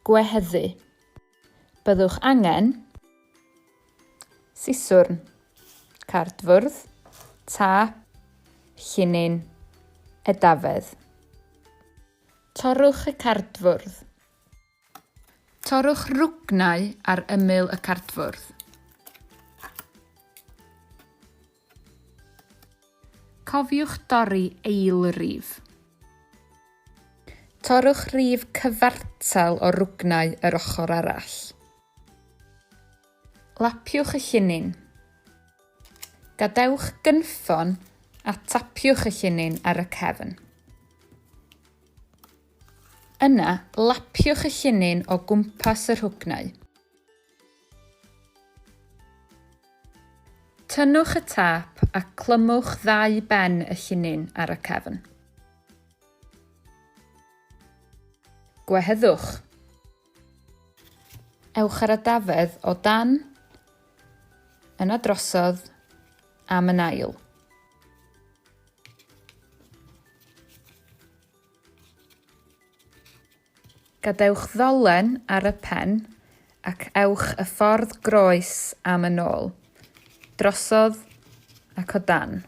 gwehyddu. Byddwch angen siswrn, cardfwrdd, tap, llinyn, edafedd. Torrwch y cardfwrdd. Torrwch rwgnau ar ymyl y cardfwrdd. Cofiwch dorri eilrif. Torrwch rif cyfartal o rwgnau yr ochr arall. Lapiwch y llinyn. Gadewch gynffon a tapiwch y llinyn ar y cefn. Yna, lapiwch y llinyn o gwmpas y rhwgnau. Tynnwch y tap a clymwch ddau ben y llinyn ar y cefn. Gweheddwch. Ewch ar y dafedd o dan, yna drosodd, am yn ail. Gadewch ddolen ar y pen ac ewch y ffordd groes am yn ôl, drosodd ac o dan.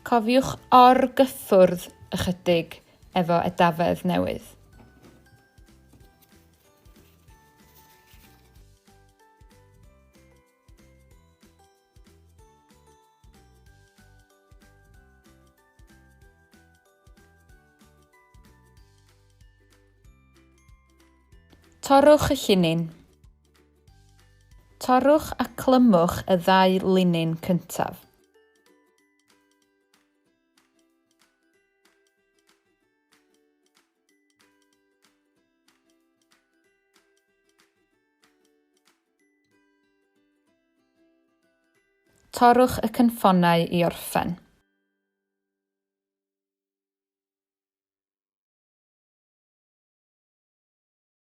Cofiwch or-gyffwrdd ychydig efo edafedd newydd. Torrwch y llinyn. Torrwch a clymwch y ddau linyn cyntaf. Torrwch y cynffonau i orffen.